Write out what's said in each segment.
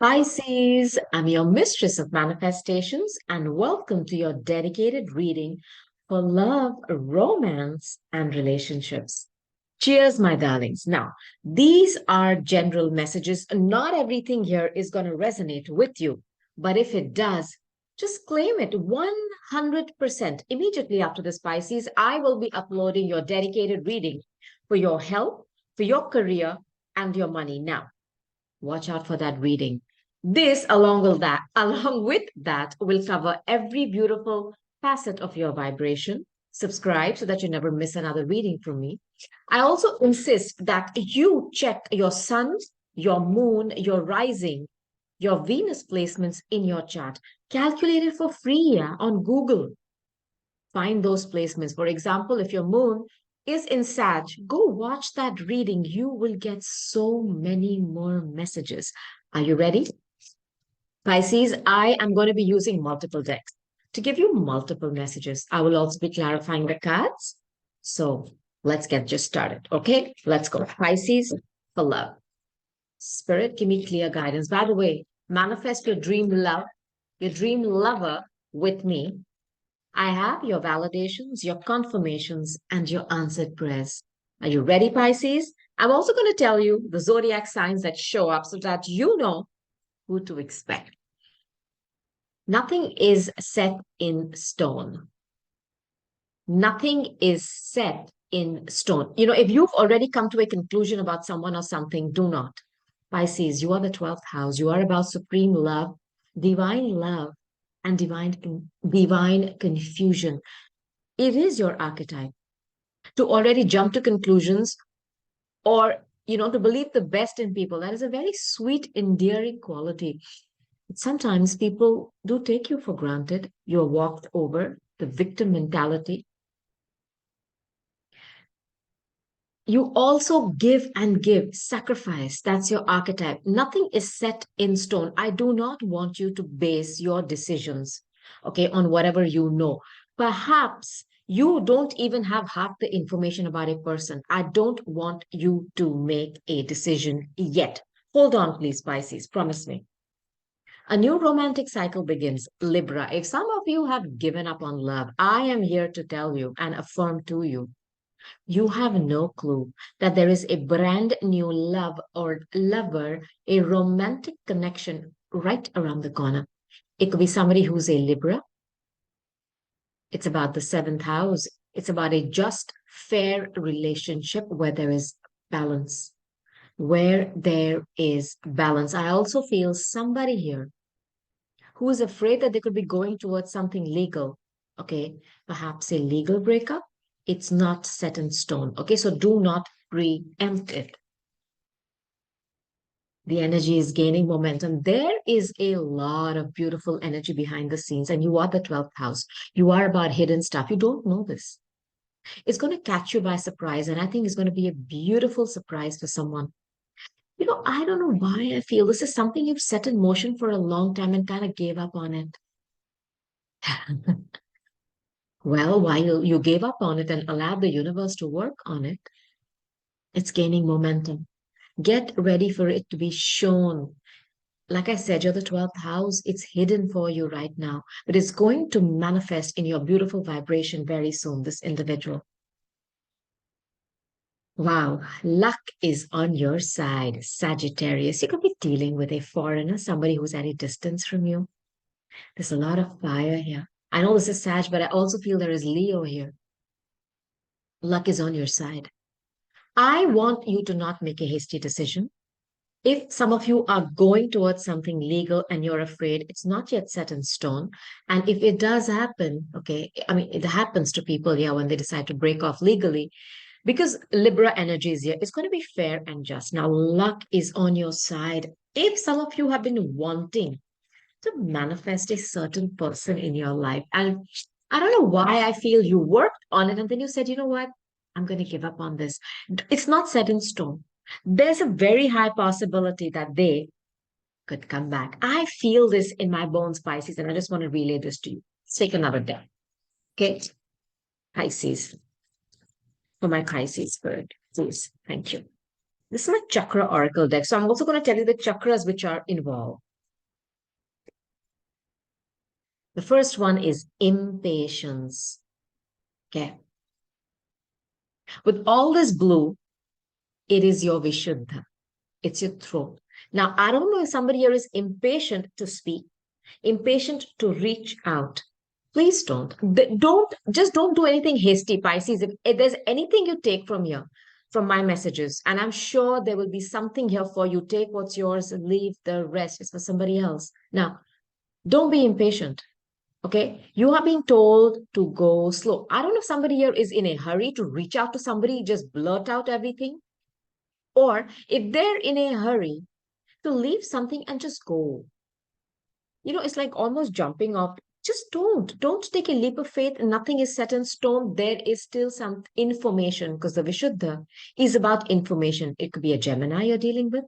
Pisces, I'm your mistress of manifestations, and welcome to your dedicated reading for love, romance, and relationships. Cheers, my darlings. Now, these are general messages. Not everything here is going to resonate with you, but if it does, just claim it 100%. Immediately after this, Pisces, I will be uploading your dedicated reading for your health, for your career, and your money. Now, watch out for that reading. This, along with that, will cover every beautiful facet of your vibration. Subscribe so that you never miss another reading from me. I also insist that you check your sun, your moon, your rising, your Venus placements in your chart. Calculate it for free, yeah, on Google. Find those placements. For example, if your moon is in Sag, go watch that reading. You will get so many more messages. Are you ready? Pisces, I am going to be using multiple decks to give you multiple messages. I will also be clarifying the cards. So let's get just started. Okay, let's go. Pisces for love. Spirit, give me clear guidance. By the way, manifest your dream love, your dream lover with me. I have your validations, your confirmations, and your answered prayers. Are you ready, Pisces? I'm also going to tell you the zodiac signs that show up so that you know who to expect. Nothing is set in stone. Nothing is set in stone. You know, if you've already come to a conclusion about someone or something, do not. Pisces, you are the 12th house. You are about supreme love, and divine confusion. It is your archetype to already jump to conclusions or, to believe the best in people. That is a very sweet, endearing quality. Sometimes people do take you for granted. You're walked over, the victim mentality. You also give and give, sacrifice. That's your archetype. Nothing is set in stone. I do not want you to base your decisions, okay, on whatever you know. Perhaps you don't even have half the information about a person. I don't want you to make a decision yet. Hold on, please, Pisces. Promise me. A new romantic cycle begins. Libra, if some of you have given up on love, I am here to tell you and affirm to you, you have no clue that there is a brand new love or lover, a romantic connection right around the corner. It could be somebody who's a Libra. It's about the seventh house. It's about a just, fair relationship where there is balance. Where there is balance. I also feel somebody here who is afraid that they could be going towards something legal. Okay, perhaps a legal breakup. It's not set in stone. Okay, so do not preempt it. The energy is gaining momentum. There is a lot of beautiful energy behind the scenes, and you are the 12th house. You are about hidden stuff. You don't know this. It's going to catch you by surprise, and I think it's going to be a beautiful surprise for someone. I don't know why I feel this is something you've set in motion for a long time and kind of gave up on it. Well, while you gave up on it and allowed the universe to work on it, it's gaining momentum. Get ready for it to be shown. Like I said, you're the 12th house. It's hidden for you right now, but it's going to manifest in your beautiful vibration very soon, this individual. Wow, luck is on your side, Sagittarius. You could be dealing with a foreigner, somebody who's at a distance from you. There's a lot of fire here. I know this is Sag, but I also feel there is Leo here. Luck is on your side. I want you to not make a hasty decision. If some of you are going towards something legal and you're afraid, it's not yet set in stone. And if it does happen, okay, I mean, it happens to people, yeah, when they decide to break off legally, because Libra energy is here, it's going to be fair and just. Now, luck is on your side. If some of you have been wanting to manifest a certain person in your life, and I don't know why I feel you worked on it, and then you said, you know what? I'm going to give up on this. It's not set in stone. There's a very high possibility that they could come back. I feel this in my bones, Pisces, and I just want to relay this to you. Let's take another day. Okay. Pisces. For my Pisces spirit, please. Thank you. This is my chakra oracle deck. So I'm also going to tell you the chakras which are involved. The first one is impatience. Okay. With all this blue, it is your Vishuddha. It's your throat. Now, I don't know if somebody here is impatient to speak, impatient to reach out. Please don't. Don't do anything hasty, Pisces. If there's anything you take from here, from my messages, and I'm sure there will be something here for you. Take what's yours and leave the rest. It's for somebody else. Now, don't be impatient. Okay. You are being told to go slow. I don't know if somebody here is in a hurry to reach out to somebody, just blurt out everything. Or if they're in a hurry to leave something and just go. It's like almost jumping off. Just don't take a leap of faith. Nothing is set in stone. There is still some information because the Vishuddha is about information. It could be a Gemini you're dealing with.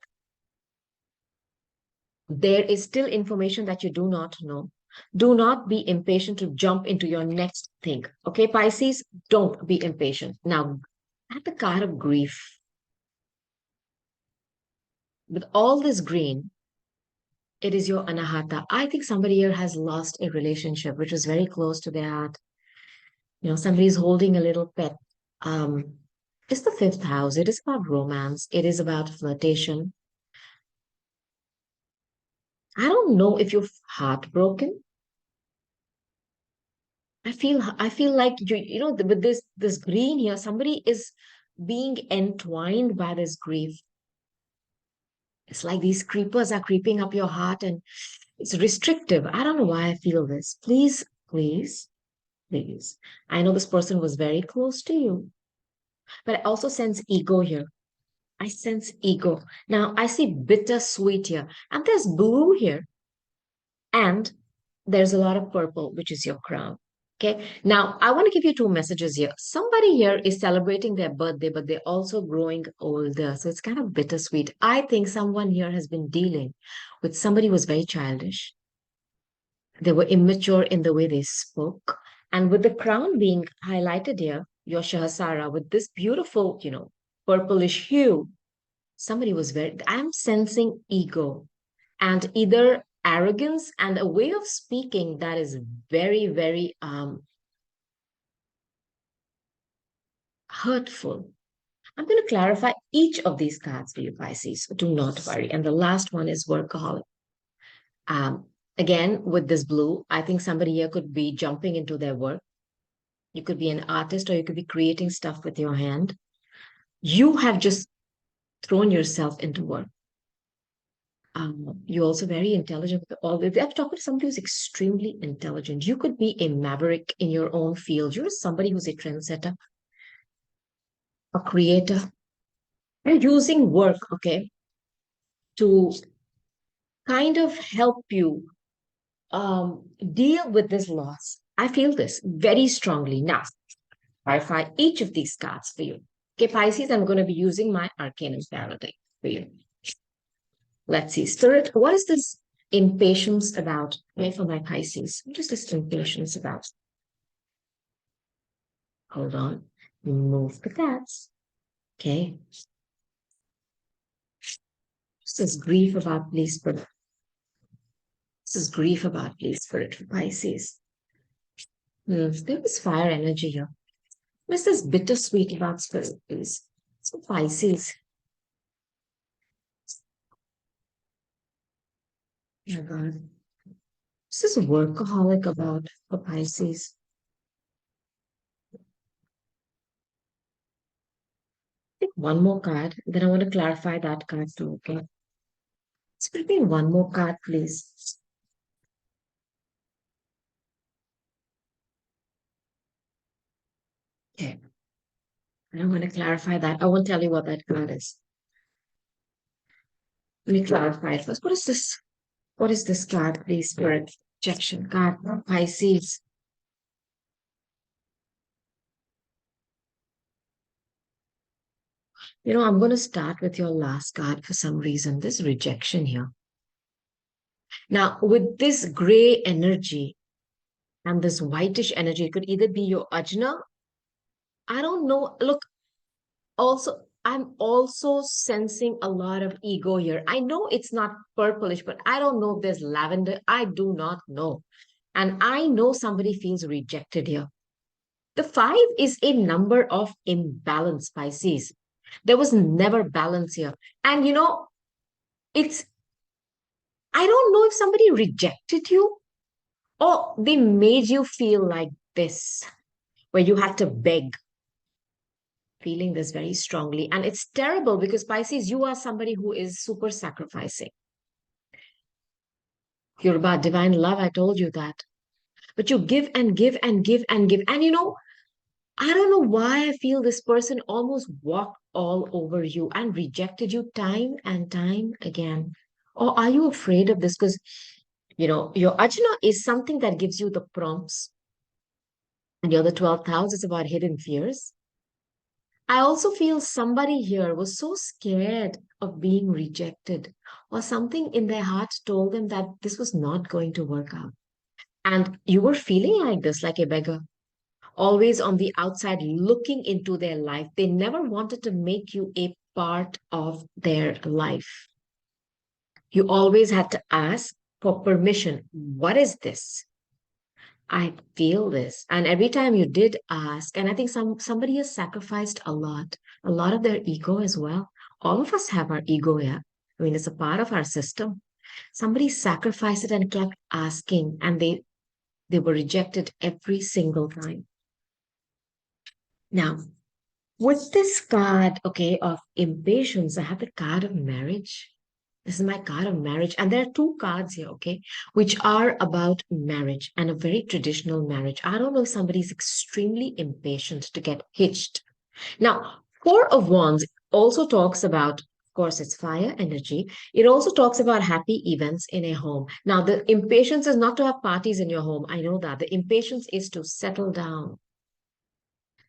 There is still information that you do not know. Do not be impatient to jump into your next thing. Okay, Pisces, don't be impatient. Now, at the card of grief, with all this green, it is your anahata. I think somebody here has lost a relationship which was very close to their heart. Somebody's holding a little pet. Um, it's the fifth house. It is about romance. It is about flirtation. I don't know if you're heartbroken. I feel like with this green here, somebody is being entwined by this grief. It's like these creepers are creeping up your heart and it's restrictive. I don't know why I feel this. Please, please, please. I know this person was very close to you, but I also sense ego here. I sense ego. Now I see bittersweet here, and there's blue here, and there's a lot of purple, which is your crown. Okay. Now I want to give you two messages here. Somebody here is celebrating their birthday, but they're also growing older. So it's kind of bittersweet. I think someone here has been dealing with somebody who was very childish. They were immature in the way they spoke. And with the crown being highlighted here, your Shahasara, with this beautiful, purplish hue, somebody was I'm sensing ego and either arrogance and a way of speaking that is very, very hurtful. I'm going to clarify each of these cards for you, Pisces. Do not worry. And the last one is workaholic. Um, Again, with this blue, I think somebody here could be jumping into their work. You could be an artist or you could be creating stuff with your hand. You have just thrown yourself into work. You're also very intelligent. All I'm talking to somebody who's extremely intelligent. You could be a maverick in your own field. You're somebody who's a trendsetter, a creator. You're using work, okay, to kind of help you deal with this loss. I feel this very strongly. Now, clarify each of these cards for you. Okay, Pisces, I'm going to be using my Arcanum paradigm for you. Let's see. Spirit, what is this impatience about? Okay, for my Pisces. What is this impatience about? Hold on. Move the cats. Okay. This is grief about please spirit. This is grief about please spirit for Pisces. There is fire energy here. What is this bittersweet about spirit, please? So Pisces. Oh my God. This is workaholic about for Pisces. Take one more card, then I want to clarify that card too, okay? Let's put in one more card, please. Okay. And I'm going to clarify that. I won't tell you what that card is. Let me clarify it first. What is this? What is this card, please? Spirit projection card, Pisces. I'm going to start with your last card for some reason. This rejection here. Now, with this gray energy and this whitish energy, it could either be your ajna. I don't know. Look, also, I'm also sensing a lot of ego here. I know it's not purplish, but I don't know if there's lavender. I do not know. And I know somebody feels rejected here. The five is a number of imbalance, Pisces. There was never balance here. And it's, I don't know if somebody rejected you or they made you feel like this, where you had to beg, feeling this very strongly. And it's terrible because Pisces, you are somebody who is super sacrificing. You're about divine love. I told you that. But you give and give and give and give. And I don't know why I feel this person almost walked all over you and rejected you time and time again. Or are you afraid of this? Because, your Ajna is something that gives you the prompts, and you're the 12th house is about hidden fears. I also feel somebody here was so scared of being rejected, or something in their heart told them that this was not going to work out. And you were feeling like this, like a beggar, always on the outside looking into their life. They never wanted to make you a part of their life. You always had to ask for permission. What is this? I feel this. And every time you did ask, and I think somebody has sacrificed a lot of their ego as well. All of us have our ego, yeah. I mean, it's a part of our system. Somebody sacrificed it and kept asking, and they were rejected every single time. Now, with this card, okay, of impatience, I have the card of marriage. This is my card of marriage. And there are two cards here, okay, which are about marriage and a very traditional marriage. I don't know if somebody's extremely impatient to get hitched. Now, Four of Wands also talks about, of course, it's fire energy. It also talks about happy events in a home. Now, the impatience is not to have parties in your home. I know that. The impatience is to settle down.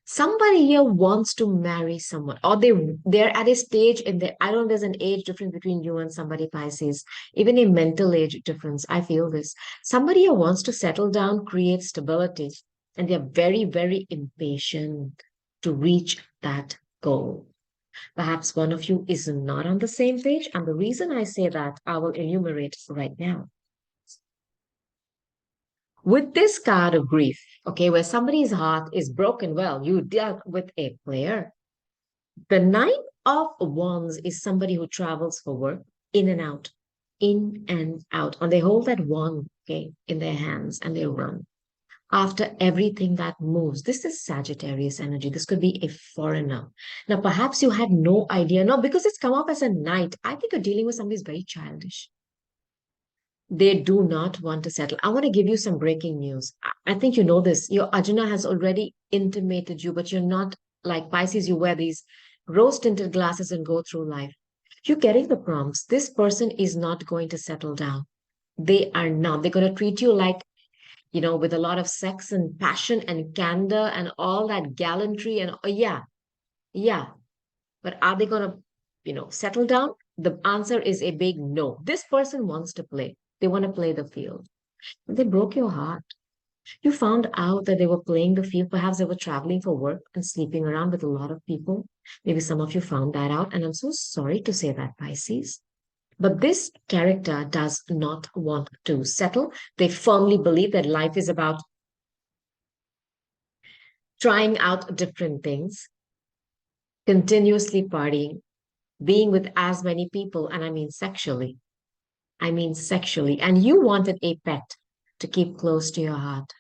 Somebody here wants to marry someone, or they're at a stage in their, I don't know, there's an age difference between you and somebody, Pisces, even a mental age difference. I feel this. Somebody here wants to settle down, create stability, and they're very, very impatient to reach that goal. Perhaps one of you is not on the same page, and the reason I say that, I will enumerate right now. With this card of grief, okay, where somebody's heart is broken, well, you dealt with a player. The Nine of Wands is somebody who travels for work, in and out, in and out. And they hold that wand, okay, in their hands and they run after everything that moves. This is Sagittarius energy. This could be a foreigner. Now, perhaps you had no idea. No, because it's come up as a knight. I think you're dealing with somebody who's very childish. They do not want to settle. I want to give you some breaking news. I think you know this. Your Ajna has already intimated you, but you're not like Pisces. You wear these rose tinted glasses and go through life. You're getting the prompts. This person is not going to settle down. They are not. They're going to treat you like, with a lot of sex and passion and candor and all that gallantry. And oh, yeah, yeah. But are they going to, settle down? The answer is a big no. This person wants to play. They want to play the field. They broke your heart. You found out that they were playing the field. Perhaps they were traveling for work and sleeping around with a lot of people. Maybe some of you found that out. And I'm so sorry to say that, Pisces. But this character does not want to settle. They firmly believe that life is about trying out different things, continuously partying, being with as many people, and I mean sexually. I mean sexually. And you wanted a pet to keep close to your heart.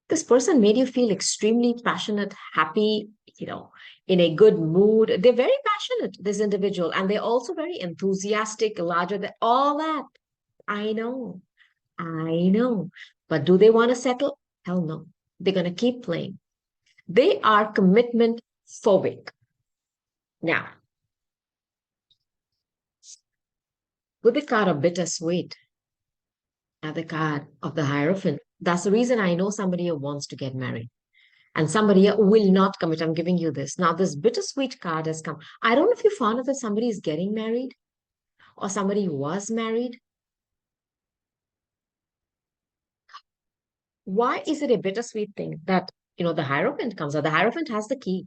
This person made you feel extremely passionate, happy, in a good mood. They're very passionate, this individual, and they're also very enthusiastic, larger than all that. I know, I know. But do they want to settle? Hell no. They're going to keep playing. They are commitment phobic. Now, with the card of bittersweet, and the card of the Hierophant, that's the reason I know somebody who wants to get married. And somebody will not commit. I'm giving you this. Now, this bittersweet card has come. I don't know if you found out that somebody is getting married or somebody was married. Why is it a bittersweet thing that, the Hierophant comes out? The Hierophant has the key.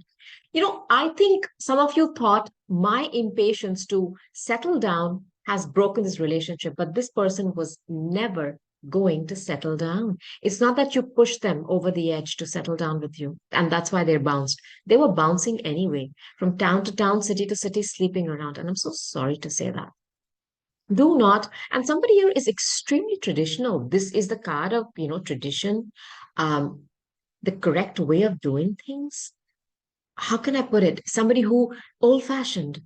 I think some of you thought my impatience to settle down has broken this relationship, but this person was never, going to settle down. It's not that you push them over the edge to settle down with you. And that's why they're bounced. They were bouncing anyway, from town to town, city to city, sleeping around. And I'm so sorry to say that. Do not. And somebody here is extremely traditional. This is the card of, tradition, um, the correct way of doing things. How can I put it? Somebody who old fashioned.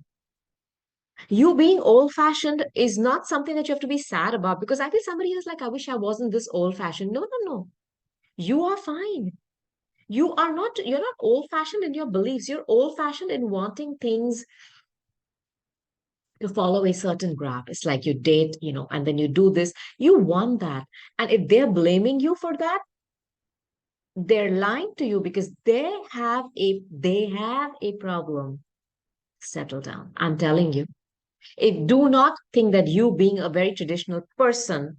You being old fashioned is not something that you have to be sad about because I feel somebody is like, I wish I wasn't this old fashioned. No, no, no. You are fine. You're not old fashioned in your beliefs. You're old fashioned in wanting things to follow a certain graph. It's like you date, and then you do this. You want that. And if they're blaming you for that, they're lying to you because they have a problem. Settle down. I'm telling you. Do not think that you being a very traditional person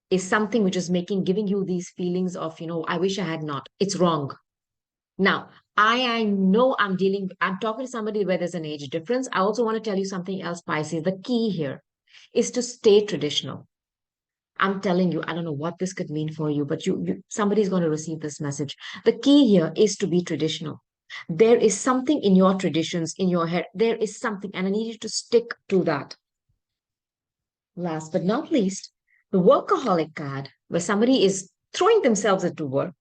is something which is giving you these feelings of, I wish I had not. It's wrong. Now, I know I'm talking to somebody where there's an age difference. I also want to tell you something else, Pisces. The key here is to stay traditional. I'm telling you, I don't know what this could mean for you, but somebody's going to receive this message. The key here is to be traditional. There is something in your traditions, in your head. There is something, and I need you to stick to that. Last but not least, the workaholic card, where somebody is throwing themselves into work.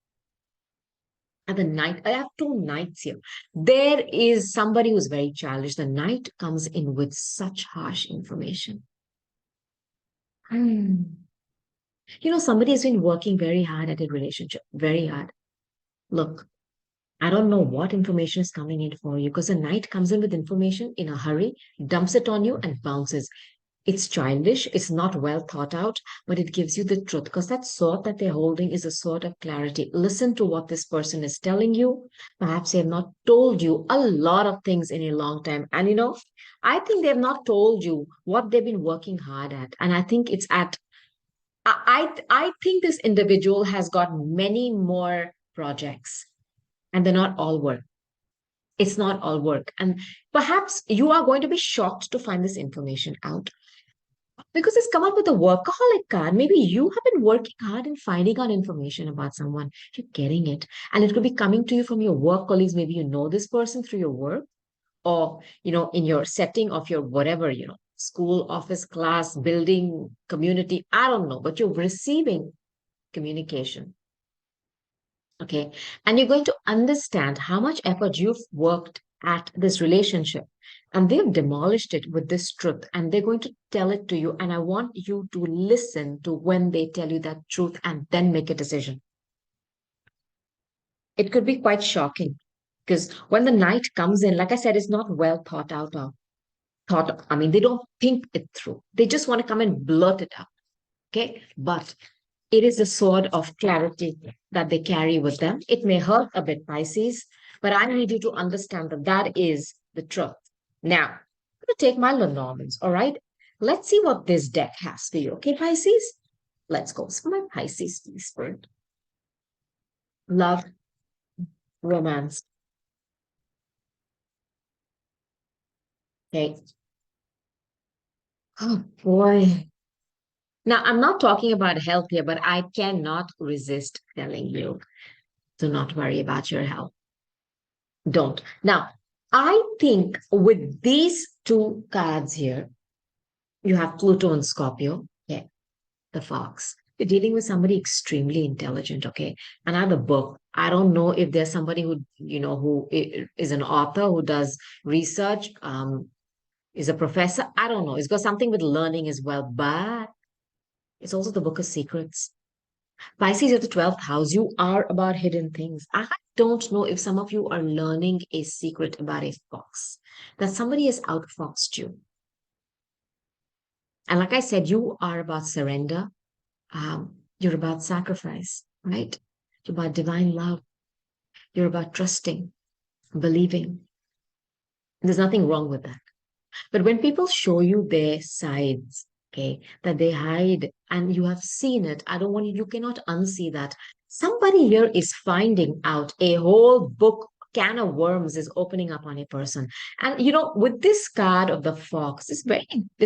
And the knight, I have two knights here. There is somebody who's very childish. The knight comes in with such harsh information. Hmm. Somebody has been working very hard at a relationship, very hard. Look, I don't know what information is coming in for you because the knight comes in with information in a hurry, dumps it on you, and bounces. It's childish, it's not well thought out, but it gives you the truth because that sword that they're holding is a sword of clarity. Listen to what this person is telling you. Perhaps they have not told you a lot of things in a long time. And I think they have not told you what they've been working hard at. And I think it's at I think this individual has got many more projects and they're not all work. It's not all work. And perhaps you are going to be shocked to find this information out because it's come up with a workaholic card. Maybe you have been working hard in finding out information about someone. You're getting it. And it could be coming to you from your work colleagues. Maybe you know this person through your work or, in your setting of your whatever, school, office, class, building, community. I don't know, but you're receiving communication. Okay. And you're going to understand how much effort you've worked at this relationship. And they've demolished it with this truth. And they're going to tell it to you. And I want you to listen to when they tell you that truth and then make a decision. It could be quite shocking because when the night comes in, like I said, it's not well thought out or thought. I mean, they don't think it through. They just want to come and blurt it out. Okay. But it is the sword of clarity that they carry with them. It may hurt a bit, Pisces, but I need you to understand that that is the truth. Now, I'm going to take my Lenormands, all right? Let's see what this deck has for you, okay, Pisces? Let's go. So my Pisces, please, spirit. Love, romance. Okay. Oh, boy. Now, I'm not talking about health here, but I cannot resist telling you to not worry about your health. Don't. Now, I think with these two cards here, you have Pluto and Scorpio. Okay, the fox. You're dealing with somebody extremely intelligent. Okay, and I have a book. I don't know if there's somebody who is an author who does research. Is a professor. I don't know. It's got something with learning as well, but it's also the book of secrets. Pisces of the 12th house, you are about hidden things. I don't know if some of you are learning a secret about a fox, that somebody has outfoxed you. And like I said, you are about surrender. You're about sacrifice, right? You're about divine love. You're about trusting, believing. There's nothing wrong with that. But when people show you their sides, okay, that they hide and you have seen it, I don't want you cannot unsee that. Somebody here is finding out a whole book can of worms is opening up on a person. And with this card of the fox, is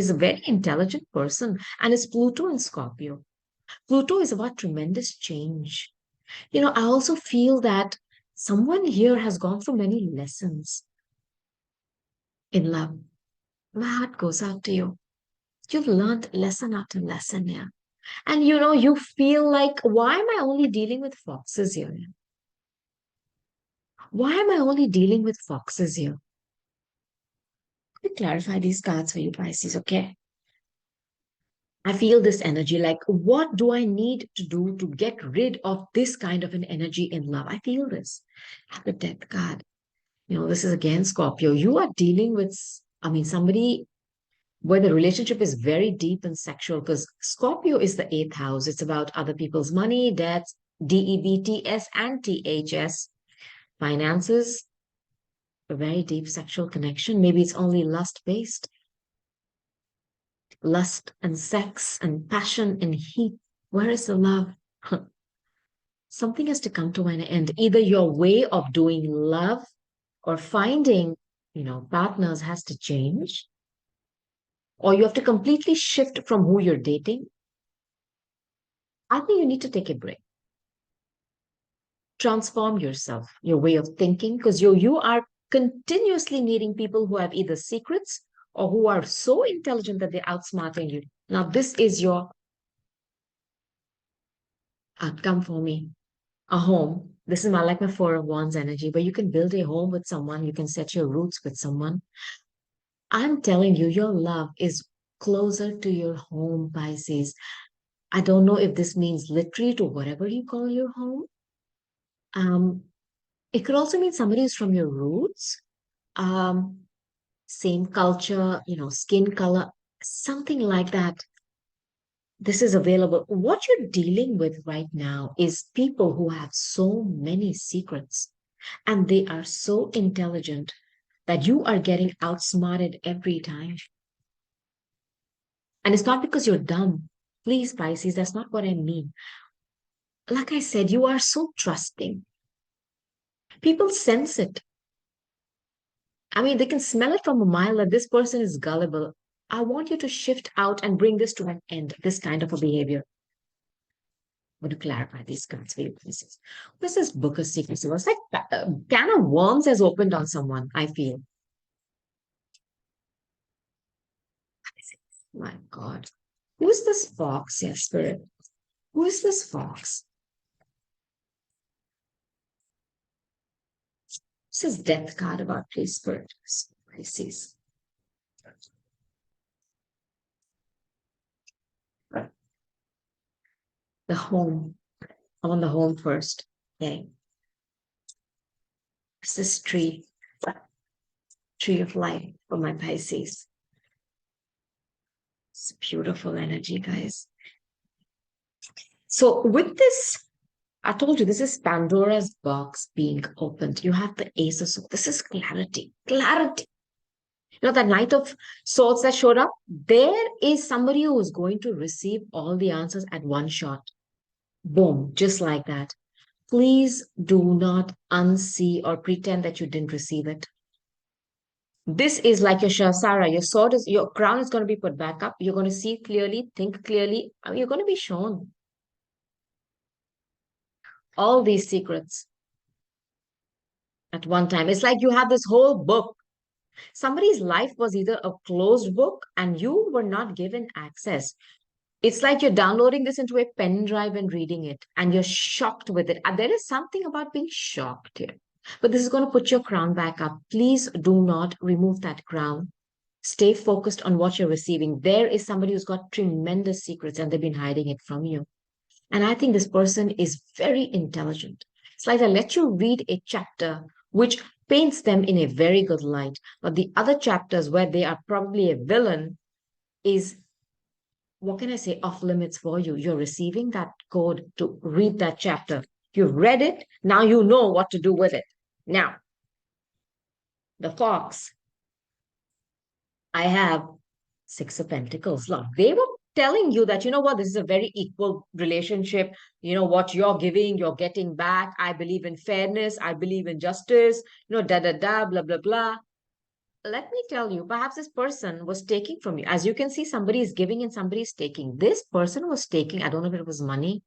a very intelligent person and it's Pluto and Scorpio. Pluto is about tremendous change. I also feel that someone here has gone through many lessons in love. My heart goes out to you. You've learned lesson after lesson here. And you feel like, why am I only dealing with foxes here? Why am I only dealing with foxes here? Let me clarify these cards for you, Pisces, okay? I feel this energy like, what do I need to do to get rid of this kind of an energy in love? I feel this. The death card. This is again Scorpio. You are dealing with, somebody where the relationship is very deep and sexual because Scorpio is the eighth house. It's about other people's money, debts, DEBTS and THS, finances, a very deep sexual connection. Maybe it's only lust based, lust and sex and passion and heat. Where is the love? Something has to come to an end. Either your way of doing love or finding, partners has to change, or you have to completely shift from who you're dating. I think you need to take a break. Transform yourself, your way of thinking, because you are continuously meeting people who have either secrets or who are so intelligent that they're outsmarting you. Now, this is your outcome for me. A home. This is like my Four of Wands energy, where you can build a home with someone, you can set your roots with someone. I'm telling you, your love is closer to your home, Pisces. I don't know if this means literally to whatever you call your home. Um, it could also mean somebody who's from your roots, um, same culture, skin color, something like that. This is available. What you're dealing with right now is people who have so many secrets and they are so intelligent that you are getting outsmarted every time. And it's not because you're dumb. Please, Pisces, that's not what I mean. Like I said, you are so trusting. People sense it. They can smell it from a mile that this person is gullible. I want you to shift out and bring this to an end, this kind of a behavior. I'm going to clarify these cards for you, Pisces. What is this book of secrets? It was like a can of worms has opened on someone, I feel. My God. Who is this fox, yes, spirit? Who is this fox? This is death card about please, spirit. Pisces. The home. I want the home first. Okay. It's this tree of life for my Pisces. It's beautiful energy, guys. So with this, I told you this is Pandora's box being opened. You have the Ace of Swords. This is clarity. Clarity. That Knight of Swords that showed up, there is somebody who is going to receive all the answers at one shot. Boom, just like that. Please do not unsee or pretend that you didn't receive it. This is like your Shasara. Your crown is going to be put back up. You're going to see clearly, think clearly. You're going to be shown all these secrets at one time. It's like you have this whole book. Somebody's life was either a closed book and you were not given access. It's like you're downloading this into a pen drive and reading it, and you're shocked with it. And there is something about being shocked here. But this is going to put your crown back up. Please do not remove that crown. Stay focused on what you're receiving. There is somebody who's got tremendous secrets and they've been hiding it from you. And I think this person is very intelligent. It's like I let you read a chapter which paints them in a very good light. But the other chapters where they are probably a villain is, what can I say, off limits for you. You're receiving that code to read that chapter. You've read it. Now you know what to do with it. Now, the fox. I have Six of Pentacles. Look, they were telling you that, this is a very equal relationship. What you're giving, you're getting back. I believe in fairness. I believe in justice, da, da, da, blah, blah, blah. let me tell you, perhaps this person was taking from you. As you can see, somebody is giving and somebody is taking. This person was taking, I don't know if it was money.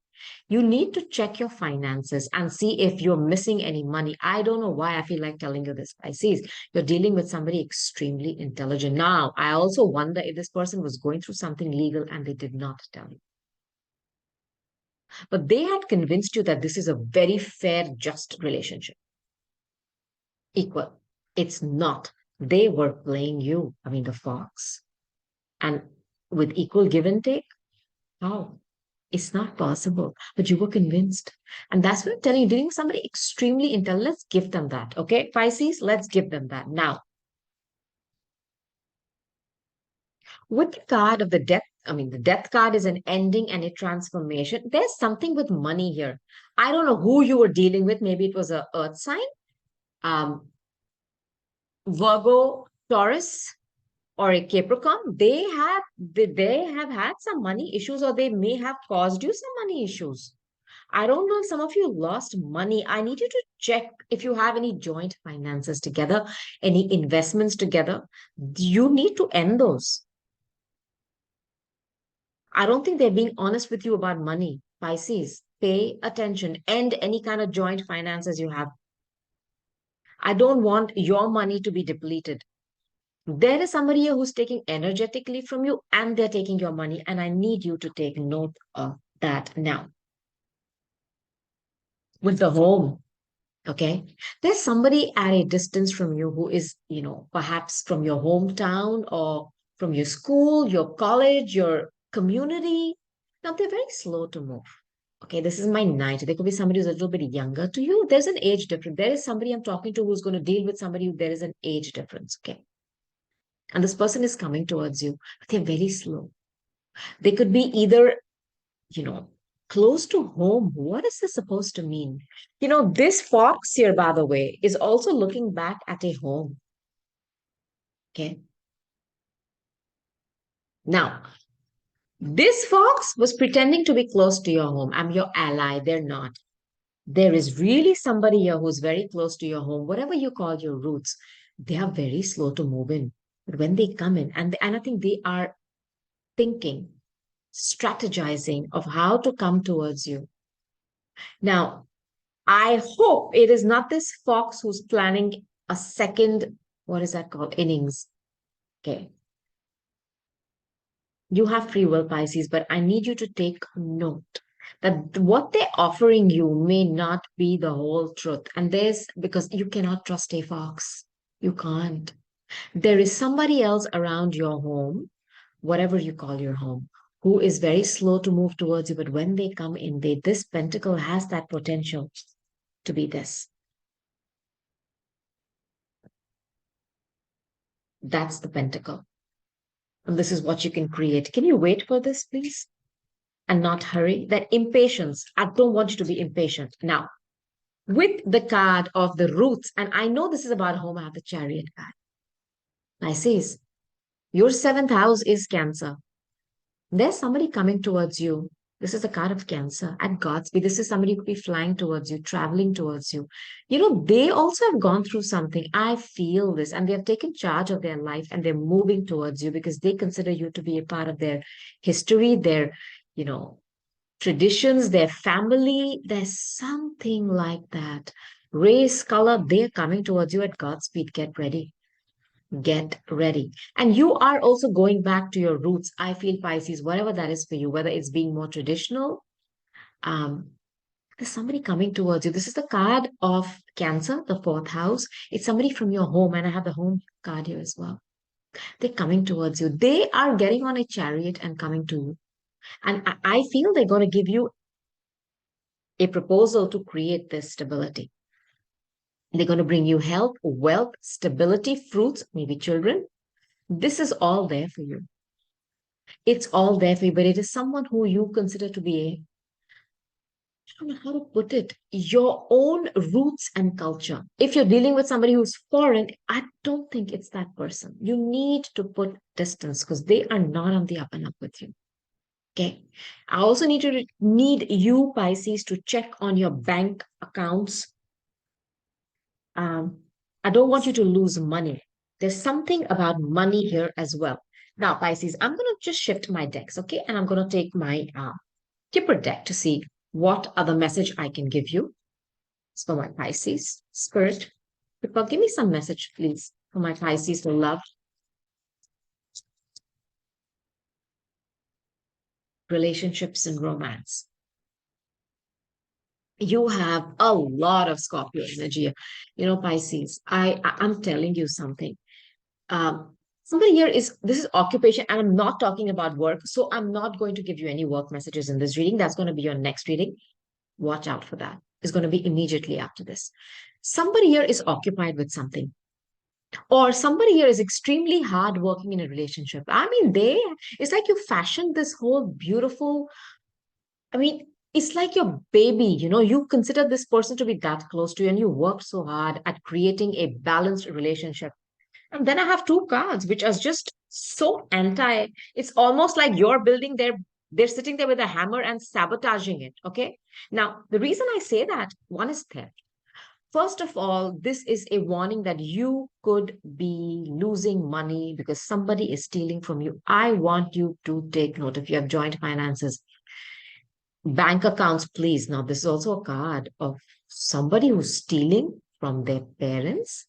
You need to check your finances and see if you're missing any money. I don't know why I feel like telling you this, Pisces. You're dealing with somebody extremely intelligent. Now, I also wonder if this person was going through something legal and they did not tell you. But they had convinced you that this is a very fair, just relationship, equal. It's not. They were playing you, I mean, the fox. And with equal give and take, how? It's not possible. But you were convinced. And that's what I'm telling you, dealing with somebody extremely intelligent. Let's give them that. Okay, Pisces, let's give them that. Now, with the card of the death, I mean, the death card is an ending and a transformation. There's something with money here. I don't know who you were dealing with. Maybe it was a earth sign, um, Virgo, Taurus, or a Capricorn. They have had some money issues, or they may have caused you some money issues. I don't know if some of you lost money. I need you to check if you have any joint finances together, any investments together. You need to end those. I don't think they're being honest with you about money. Pisces, pay attention. End any kind of joint finances you have. I don't want your money to be depleted. There is somebody here who's taking energetically from you and they're taking your money. And I need you to take note of that now. With the home, okay, there's somebody at a distance from you who is, perhaps from your hometown or from your school, your college, your community. Now they're very slow to move. Okay, this is my night. There could be somebody who's a little bit younger to you. There's an age difference. There is somebody I'm talking to who's going to deal with somebody who there is an age difference. Okay. And this person is coming towards you, but they're very slow. They could be either, you know, close to home. What is this supposed to mean? This fox here, by the way, is also looking back at a home. Okay. Now, this fox was pretending to be close to your home. I'm your ally. They're not. There is really somebody here who's very close to your home, whatever you call your roots. They are very slow to move in. But when they come in, and I think they are thinking, strategizing of how to come towards you. Now, I hope it is not this fox who's planning a second, what is that called? Innings. Okay. You have free will, Pisces, but I need you to take note that what they're offering you may not be the whole truth. And because you cannot trust a fox. You can't. There is somebody else around your home, whatever you call your home, who is very slow to move towards you. But when they come in, this pentacle has that potential to be this. That's the pentacle. And this is what you can create. Can you wait for this, please? And not hurry? That impatience. I don't want you to be impatient. Now, with the card of the roots, and I know this is about home, I have the chariot card. Pisces, your seventh house is Cancer. There's somebody coming towards you. This is a card of Cancer at Godspeed. This is somebody who could be flying towards you, traveling towards you. They also have gone through something. I feel this, and they have taken charge of their life and they're moving towards you because they consider you to be a part of their history, their, you know, traditions, their family. There's something like that. Race, color, they're coming towards you at Godspeed. Get ready. Get ready. And you are also going back to your roots. I feel Pisces, whatever that is for you, whether it's being more traditional, um, there's somebody coming towards you. This is the card of Cancer, the fourth house. It's somebody from your home, and I have the home card here as well. They're coming towards you. They are getting on a chariot and coming to you. And I feel they're going to give you a proposal to create this stability. They're going to bring you health, wealth, stability, fruits, maybe children. This is all there for you. It's all there for you, but it is someone who you consider to be I don't know how to put it, your own roots and culture. If you're dealing with somebody who's foreign, I don't think it's that person. You need to put distance because they are not on the up and up with you. Okay. I also need you, Pisces, to check on your bank accounts. I don't want you to lose money. There's something about money here as well. Now, Pisces, I'm going to just shift my decks, okay? And I'm going to take my Kipper deck to see what other message I can give you. It's for my Pisces. Spirit, Kipper, give me some message, please, for my Pisces for love, relationships, and romance. You have a lot of Scorpio energy. You know, Pisces, I'm telling you something. Somebody here is, this is occupation, and I'm not talking about work. So I'm not going to give you any work messages in this reading. That's going to be your next reading. Watch out for that. It's going to be immediately after this. Somebody here is occupied with something, or somebody here is extremely hard working in a relationship. I mean, it's like you fashioned this whole beautiful, I mean, it's like your baby, you consider this person to be that close to you, and you worked so hard at creating a balanced relationship. And then I have two cards, which are just so anti. It's almost like you're building they're sitting there with a hammer and sabotaging it. Okay. Now, the reason I say that, one is theft. First of all, this is a warning that you could be losing money because somebody is stealing from you. I want you to take note if you have joint finances, bank accounts, please. Now, this is also a card of somebody who's stealing from their parents.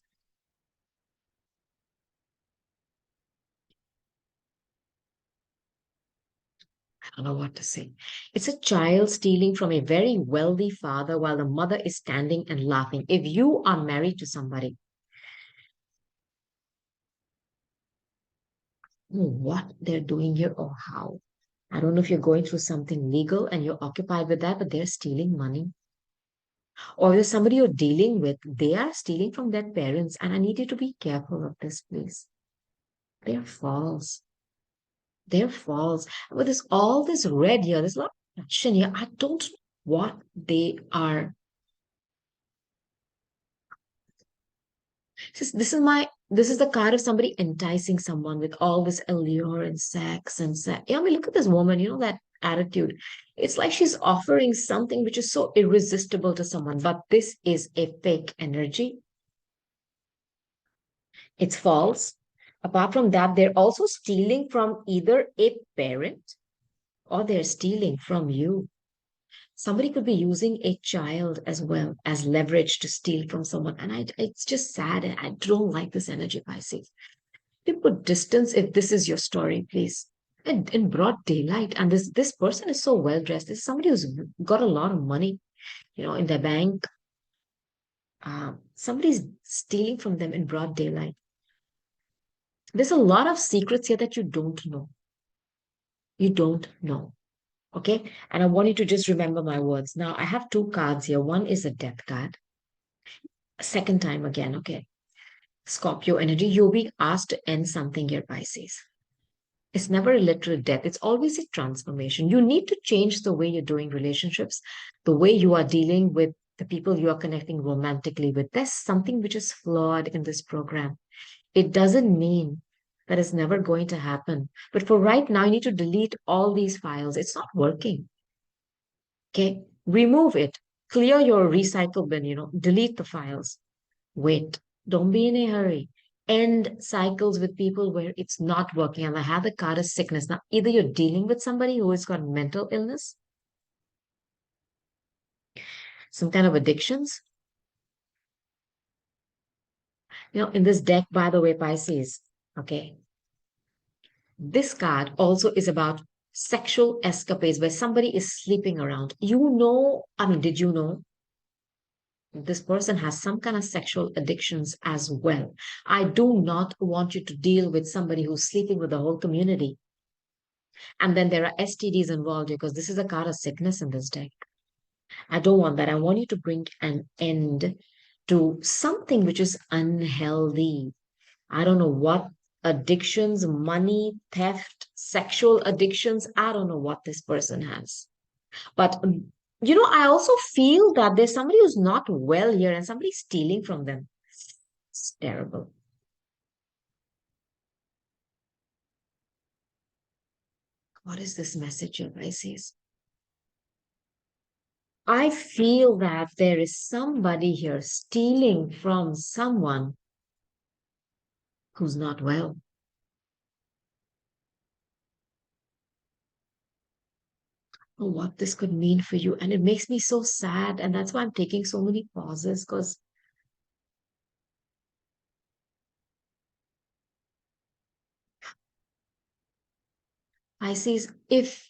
I don't know what to say. It's a child stealing from a very wealthy father while the mother is standing and laughing. If you are married to somebody, what they're doing here or how. I don't know if you're going through something legal and you're occupied with that, but they're stealing money. Or there's somebody you're dealing with, they are stealing from their parents. And I need you to be careful of this, please. They're false. They're false. But there's all this red here, there's a lot of passion here. I don't know what they are. This is the card of somebody enticing someone with all this allure and sex and sex. Yeah, I mean, look at this woman, that attitude. It's like she's offering something which is so irresistible to someone, but this is a fake energy. It's false. Apart from that, they're also stealing from either a parent or they're stealing from you. Somebody could be using a child as well as leverage to steal from someone. And it's just sad. I don't like this energy, Pisces. You put distance if this is your story, please. In broad daylight. And this person is so well dressed. This is somebody who's got a lot of money, in their bank. Somebody's stealing from them in broad daylight. There's a lot of secrets here that you don't know. You don't know. Okay. And I want you to just remember my words. Now, I have two cards here. One is a death card. Second time again. Okay. Scorpio energy. You're being asked to end something here, Pisces. It's never a literal death. It's always a transformation. You need to change the way you're doing relationships, the way you are dealing with the people you are connecting romantically with. There's something which is flawed in this program. It doesn't mean that it's never going to happen. But for right now, you need to delete all these files. It's not working. Okay. Remove it. Clear your recycle bin, delete the files. Wait. Don't be in a hurry. End cycles with people where it's not working. And I have the card of sickness. Now, either you're dealing with somebody who has got mental illness, some kind of addictions. In this deck, by the way, Pisces, okay, this card also is about sexual escapades where somebody is sleeping around. I mean, did you know this person has some kind of sexual addictions as well? I do not want you to deal with somebody who's sleeping with the whole community. And then there are STDs involved because this is a card of sickness in this deck. I don't want that. I want you to bring an end to something which is unhealthy. I don't know what addictions, money, theft, sexual addictions. I don't know what this person has. But, I also feel that there's somebody who's not well here and somebody's stealing from them. It's terrible. What is this message here, Pisces? I feel that there is, somebody here stealing from someone who's not well. Oh, what this could mean for you. And it makes me so sad. And that's why I'm taking so many pauses because Pisces, if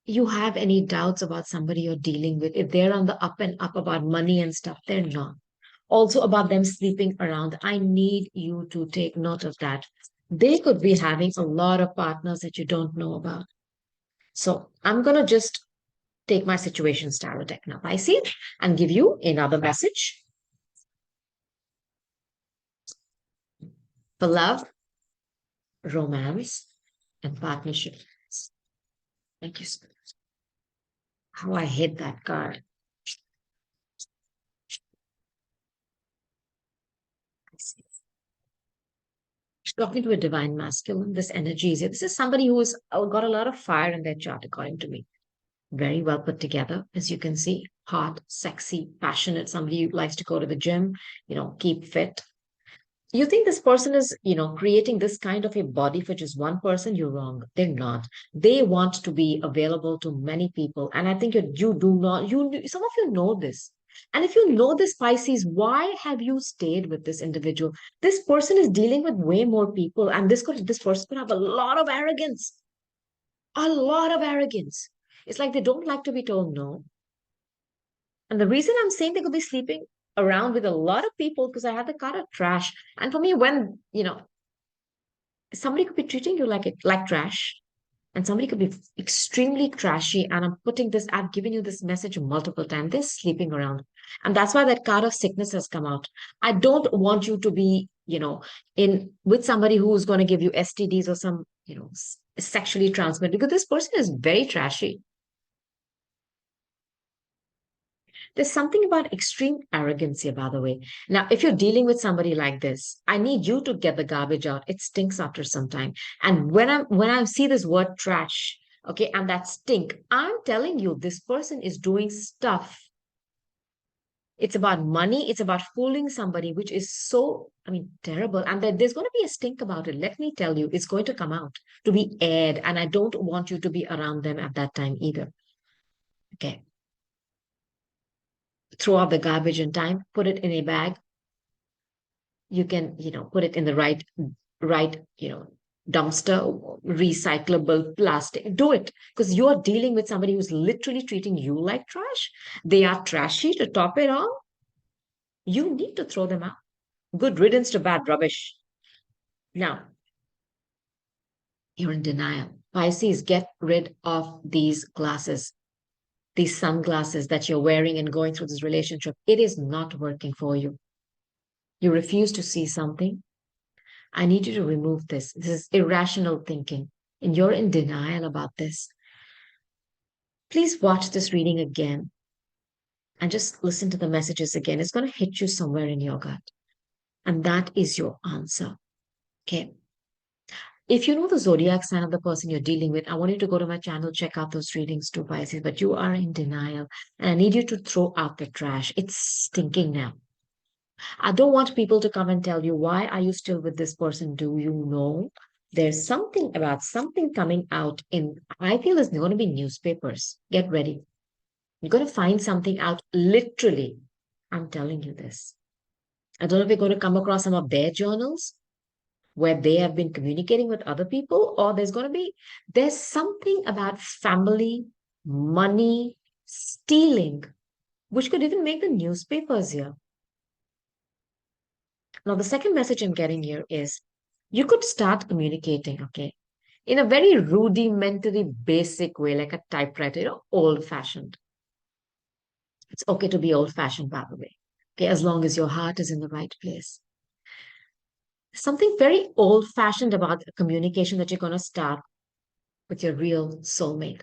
you have any doubts about somebody you're dealing with, if they're on the up and up about money and stuff, they're not. Also about them sleeping around, I need you to take note of that. They could be having a lot of partners that you don't know about. So I'm going to just take my situation tarot deck now, Pisces, and give you another message for love, romance, and partnership. Thank you so much. How I hate that card. Talking to a divine masculine, this energy is here. This is somebody who's got a lot of fire in their chart, according to me. Very well put together, as you can see. Hot, sexy, passionate, somebody who likes to go to the gym, keep fit. You think this person is, creating this kind of a body for just one person? You're wrong. They're not. They want to be available to many people. And I think you do not, some of you know this. And if you know this, Pisces, why have you stayed with this individual? This person is dealing with way more people, and this person could have a lot of arrogance. A lot of arrogance. It's like they don't like to be told no. And the reason I'm saying they could be sleeping around with a lot of people because I had the card of trash. And for me, when, somebody could be treating you like trash, and somebody could be extremely trashy. And I've given you this message multiple times. They're sleeping around. And that's why that card of sickness has come out. I don't want you to be, in with somebody who's going to give you STDs or some, sexually transmitted, because this person is very trashy. There's something about extreme arrogance here, by the way. Now, if you're dealing with somebody like this, I need you to get the garbage out. It stinks after some time. And when I see this word trash, okay, and that stink, I'm telling you, this person is doing stuff. It's about money. It's about fooling somebody, which is so, terrible. And there's going to be a stink about it. Let me tell you, it's going to come out to be aired. And I don't want you to be around them at that time either. Okay. Throw out the garbage in time, put it in a bag. You can, put it in the right, dumpster, recyclable plastic. Do it because you're dealing with somebody who's literally treating you like trash. They are trashy to top it all. You need to throw them out. Good riddance to bad rubbish. Now, you're in denial. Pisces, get rid of these glasses, these sunglasses that you're wearing and going through this relationship. It is not working for you. You refuse to see something. I need you to remove this. This is irrational thinking, and you're in denial about this. Please watch this reading again and just listen to the messages again. It's going to hit you somewhere in your gut. And that is your answer. Okay. If you know the zodiac sign of the person you're dealing with, I want you to go to my channel, check out those readings too, Pisces. But you are in denial, and I need you to throw out the trash. It's stinking now. I don't want people to come and tell you, why are you still with this person? Do you know? There's something about something coming out in, I feel there's going to be newspapers. Get ready. You're going to find something out literally. I'm telling you this. I don't know if you're going to come across some of their journals where they have been communicating with other people, or there's something about family, money, stealing, which could even make the newspapers here. Now, the second message I'm getting here is you could start communicating, okay, in a very rudimentary, basic way, like a typewriter, old fashioned. It's okay to be old fashioned, by the way, okay, as long as your heart is in the right place. Something very old fashioned about communication that you're going to start with your real soulmate.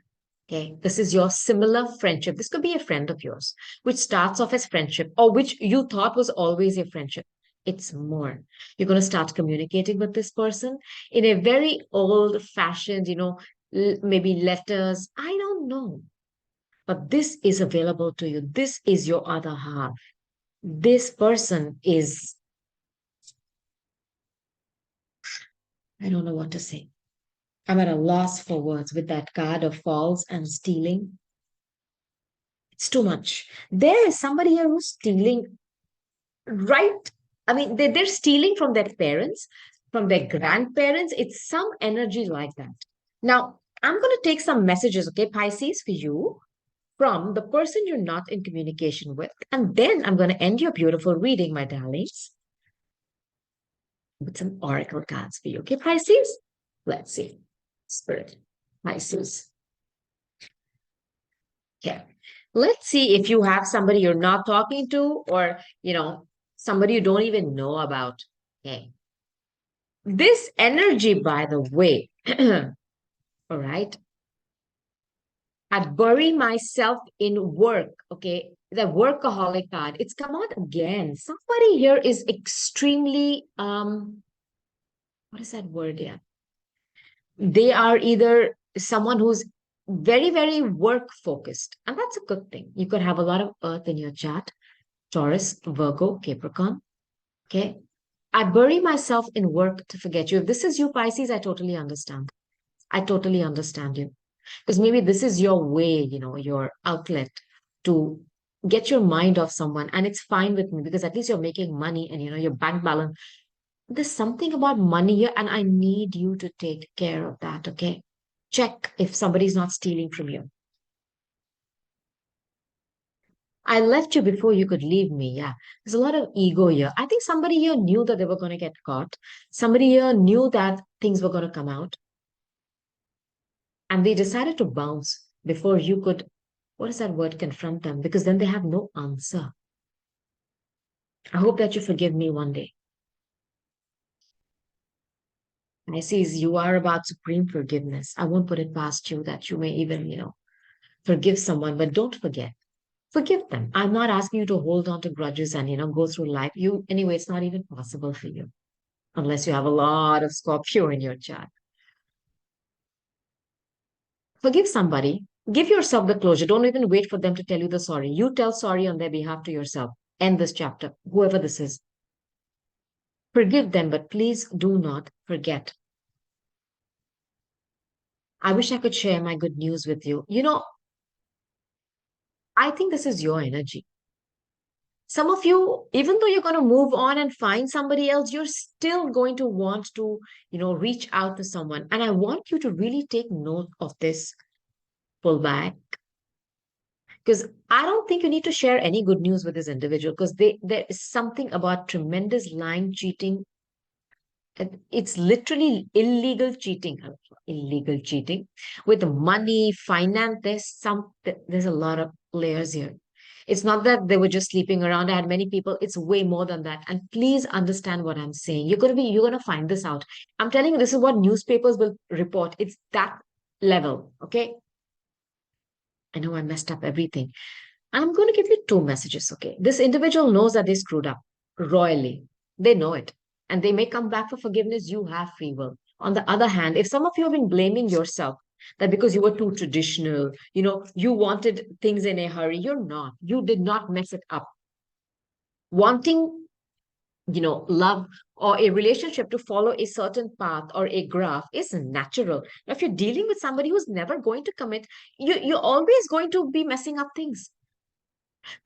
Okay, this is your similar friendship. This could be a friend of yours, which starts off as friendship or which you thought was always a friendship. It's more. You're going to start communicating with this person in a very old fashioned, maybe letters. I don't know. But this is available to you. This is your other half. This person is I don't know what to say. I'm at a loss for words with that card of false and stealing. It's too much. There is somebody here who's stealing, right? I mean, they're stealing from their parents, from their grandparents. It's some energy like that. Now, I'm going to take some messages, okay, Pisces, for you from the person you're not in communication with. And then I'm going to end your beautiful reading, my darlings, with some oracle cards for you, okay, Pisces? Let's see. Spirit, Pisces. Okay. Let's see if you have somebody you're not talking to or, somebody you don't even know about. Okay. This energy, by the way, all right, I bury myself in work. Okay. The workaholic card, it's come out again. Somebody here is extremely, what is that word? Yeah. They are either someone who's very, very work focused, and that's a good thing. You could have a lot of earth in your chart. Taurus, Virgo, Capricorn. Okay. I bury myself in work to forget you. If this is you, Pisces, I totally understand. I totally understand you. Because maybe this is your way, your outlet to get your mind off someone. And it's fine with me because at least you're making money and, your bank balance. There's something about money here, and I need you to take care of that. Okay. Check if somebody's not stealing from you. I left you before you could leave me. Yeah. There's a lot of ego here. I think somebody here knew that they were going to get caught. Somebody here knew that things were going to come out. And they decided to bounce before you could, what is that word, confront them? Because then they have no answer. I hope that you forgive me one day. I see you are about supreme forgiveness. I won't put it past you that you may even, forgive someone, but don't forget. Forgive them. I'm not asking you to hold on to grudges and, go through life. Anyway, it's not even possible for you unless you have a lot of Scorpio in your chart. Forgive somebody. Give yourself the closure. Don't even wait for them to tell you the sorry. You tell sorry on their behalf to yourself. End this chapter, whoever this is. Forgive them, but please do not forget. I wish I could share my good news with you. I think this is your energy. Some of you, even though you're going to move on and find somebody else, you're still going to want to, reach out to someone. And I want you to really take note of this. Pull back. Because I don't think you need to share any good news with this individual because there is something about tremendous lying, cheating. It's literally illegal cheating with money, finance. There's a lot of layers here. It's not that they were just sleeping around. I had many people. It's way more than that. And please understand what I'm saying. You're gonna find this out. I'm telling you, this is what newspapers will report. It's that level. Okay. I know I messed up everything. I'm going to give you two messages, okay? This individual knows that they screwed up royally. They know it. And they may come back for forgiveness. You have free will. On the other hand, if some of you have been blaming yourself that because you were too traditional, you wanted things in a hurry, you're not. You did not mess it up. Wanting, love or a relationship to follow a certain path or a graph is natural. Now, if you're dealing with somebody who's never going to commit, you're always going to be messing up things.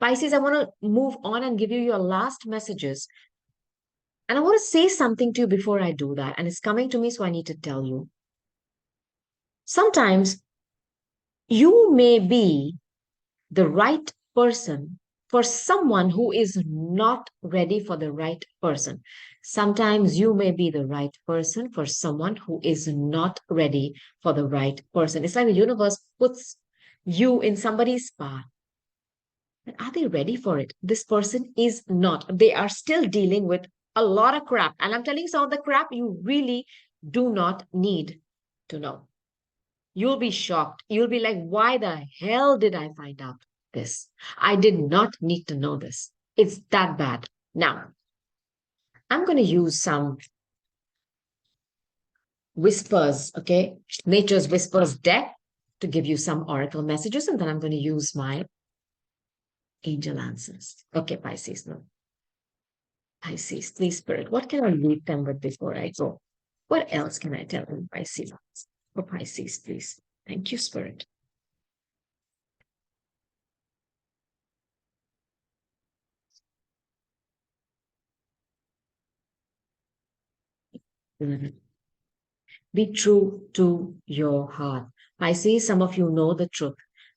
Pisces, I want to move on and give you your last messages. And I want to say something to you before I do that. And it's coming to me, so I need to tell you. Sometimes you may be the right person for someone who is not ready for the right person. Sometimes you may be the right person for someone who is not ready for the right person. It's like the universe puts you in somebody's path. But are they ready for it? This person is not. They are still dealing with a lot of crap. And I'm telling you, some of the crap you really do not need to know. You'll be shocked. You'll be like, why the hell did I find out this? I did not need to know this. It's that bad. Now, I'm going to use some whispers, okay? Nature's Whispers deck to give you some oracle messages. And then I'm going to use my angel answers. Okay, Pisces, no. Pisces, please, Spirit, what can I leave them with before I go? What else can I tell them, Pisces? For Pisces, please. Thank you, Spirit. Mhm. Be true to your heart. I see some of you know the truth.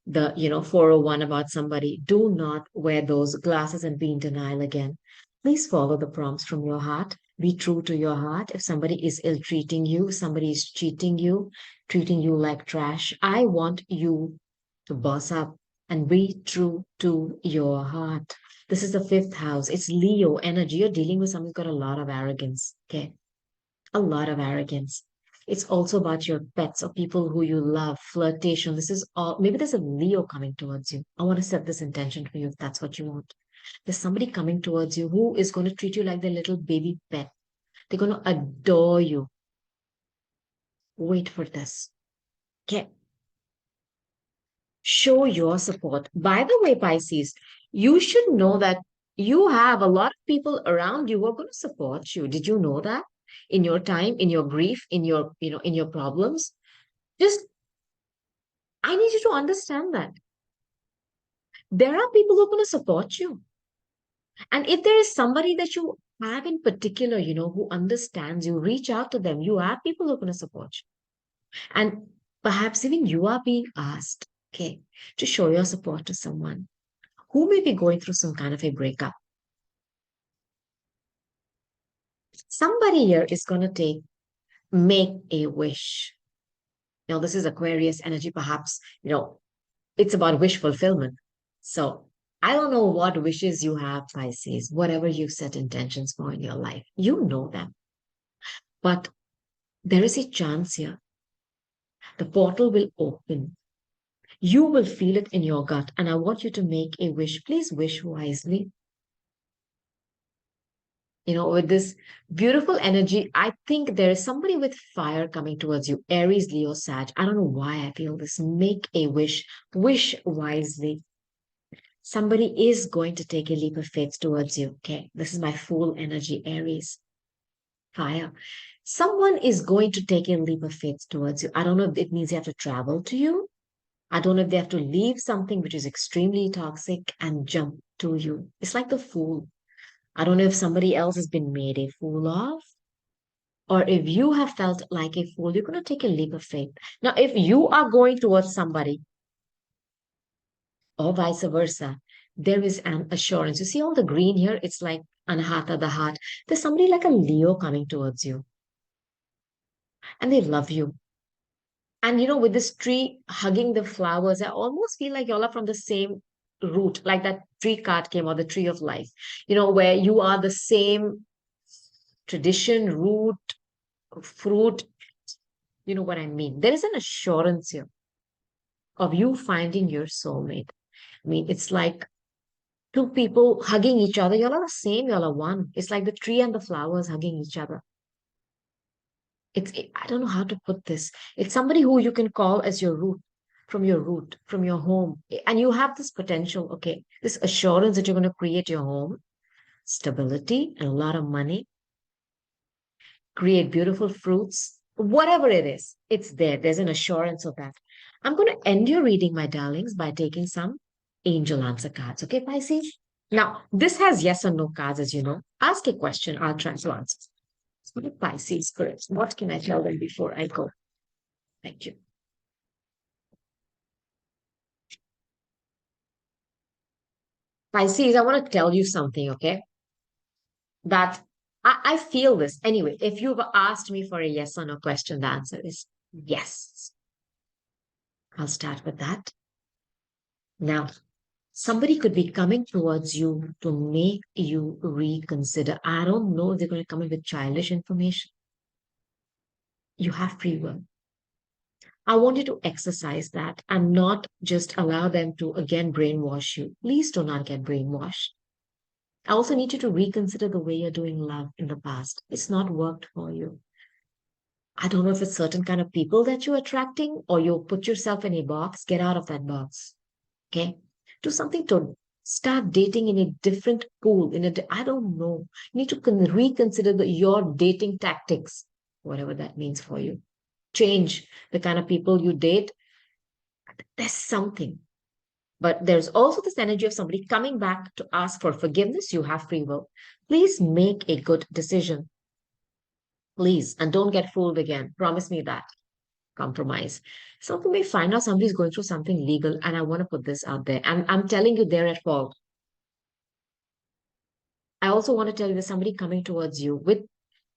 The, 401 about somebody. Do not wear those glasses and be in denial again. Please follow the prompts from your heart. Be true to your heart. If somebody is ill treating you, somebody is cheating you, treating you like trash, I want you to boss up and be true to your heart. This is the fifth house. It's Leo energy. You're dealing with someone who's got a lot of arrogance. Okay, a lot of arrogance. It's also about your pets or people who you love, flirtation. This is all, maybe there's a Leo coming towards you. I want to set this intention for you if that's what you want. There's somebody coming towards you who is going to treat you like their little baby pet. They're going to adore you. Wait for this. Okay. Show your support. By the way, Pisces, you should know that you have a lot of people around you who are going to support you. Did you know that? In your time, in your grief, in your problems? Just I need you to understand that there are people who are going to support you. And if there is somebody that you have in particular, who understands you, reach out to them. You have people who are going to support you. And perhaps even you are being asked, okay, to show your support to someone who may be going through some kind of a breakup. Somebody here is going to make a wish. Now, this is Aquarius energy, perhaps, it's about wish fulfillment. So I don't know what wishes you have, Pisces, whatever you set intentions for in your life, you know them. But there is a chance here. The portal will open. You will feel it in your gut. And I want you to make a wish. Please wish wisely. With this beautiful energy, I think there is somebody with fire coming towards you. Aries, Leo, Sag. I don't know why I feel this. Make a wish. Wish wisely. Somebody is going to take a leap of faith towards you. Okay. This is my full energy, Aries. Fire. Someone is going to take a leap of faith towards you. I don't know if it means they have to travel to you. I don't know if they have to leave something which is extremely toxic and jump to you. It's like the fool. I don't know if somebody else has been made a fool of, or if you have felt like a fool, you're going to take a leap of faith. Now, if you are going towards somebody, or vice versa, there is an assurance. You see all the green here? It's like Anahata, the heart. There's somebody like a Leo coming towards you, and they love you. And with this tree hugging the flowers, I almost feel like y'all are from the same root, like that tree card came, or the tree of life, where you are the same tradition, root, fruit. You know what I mean? There is an assurance here of you finding your soulmate. I mean, it's like two people hugging each other. Y'all are the same, y'all are one. It's like the tree and the flowers hugging each other. I don't know how to put this. It's somebody who you can call as your root, from your home. And you have this potential, okay, this assurance that you're going to create your home, stability, and a lot of money, create beautiful fruits, whatever it is, it's there. There's an assurance of that. I'm going to end your reading, my darlings, by taking some angel answer cards. Okay, Pisces? Now, this has yes or no cards, as you know. Ask a question, I'll try to answer. So, Pisces first. What can I tell them before I go? Thank you. Pisces, I want to tell you something, okay? That I feel this. Anyway, if you've asked me for a yes or no question, the answer is yes. I'll start with that. Now, somebody could be coming towards you to make you reconsider. I don't know if they're going to come in with childish information. You have free will. I want you to exercise that and not just allow them to again brainwash you. Please do not get brainwashed. I also need you to reconsider the way you're doing love in the past. It's not worked for you. I don't know if it's certain kind of people that you're attracting or you put yourself in a box. Get out of that box. Okay. Do something to start dating in a different pool. I don't know. You need to reconsider your dating tactics. whatever that means for you. Change the kind of people you date. There's something. But there's also this energy of somebody coming back to ask for forgiveness. You have free will. Please make a good decision. Please. And don't get fooled again. Promise me that. Compromise. Some may find out somebody's going through something legal, and I want to put this out there. And I'm telling you, they're at fault. I also want to tell you there's somebody coming towards you with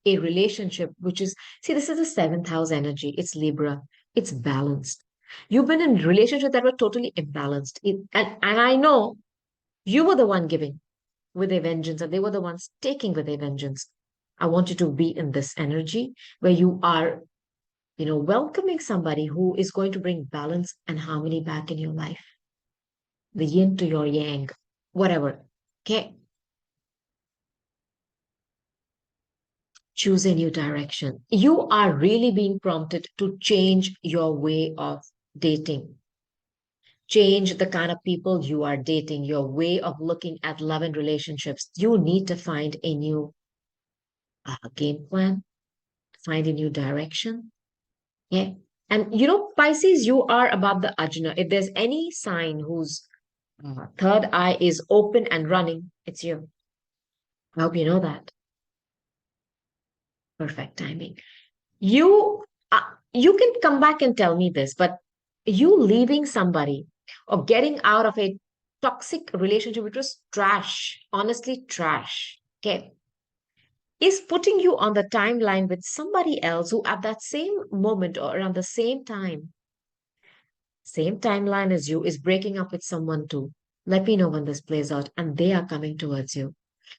a relationship, which is, see, this is the seventh house energy. It's Libra. It's balanced. You've been in relationships that were totally imbalanced. And I know you were the one giving with a vengeance, and they were the ones taking with a vengeance. I want you to be in this energy where you are, welcoming somebody who is going to bring balance and harmony back in your life. The yin to your yang, whatever. Okay. Choose a new direction. You are really being prompted to change your way of dating. Change the kind of people you are dating, your way of looking at love and relationships. You need to find a new game plan, find a new direction. Yeah. And Pisces, you are above the ajna. If there's any sign whose third eye is open and running, it's you. I hope you know that. Perfect timing. You you can come back and tell me this, but you leaving somebody or getting out of a toxic relationship, which was trash, honestly trash, okay, is putting you on the timeline with somebody else who at that same moment or around the same timeline as you is breaking up with someone too. Let me know when this plays out and they are coming towards you.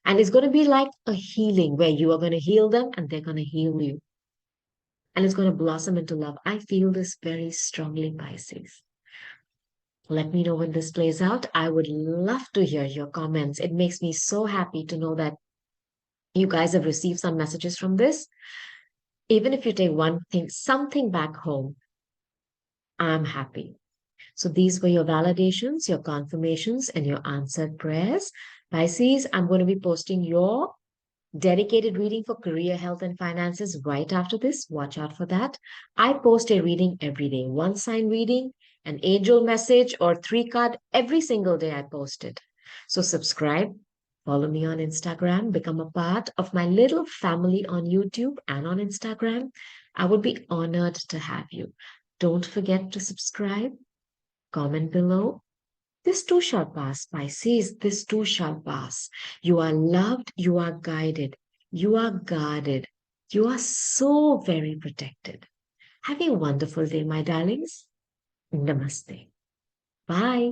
And it's going to be like a healing where you are going to heal them and they're going to heal you. And it's going to blossom into love. I feel this very strongly, Pisces. Let me know when this plays out. I would love to hear your comments. It makes me so happy to know that you guys have received some messages from this. Even if you take one thing, something back home, I'm happy. So these were your validations, your confirmations, and your answered prayers. Pisces, I'm going to be posting your dedicated reading for career, health, and finances right after this. Watch out for that. I post a reading every day, one sign reading, an angel message, or three card every single day. I post it. So subscribe, follow me on Instagram, become a part of my little family on YouTube and on Instagram. I would be honored to have you. Don't forget to subscribe, comment below. This too shall pass, Pisces. This too shall pass. You are loved. You are guided. You are guarded. You are so very protected. Have a wonderful day, my darlings. Namaste. Bye.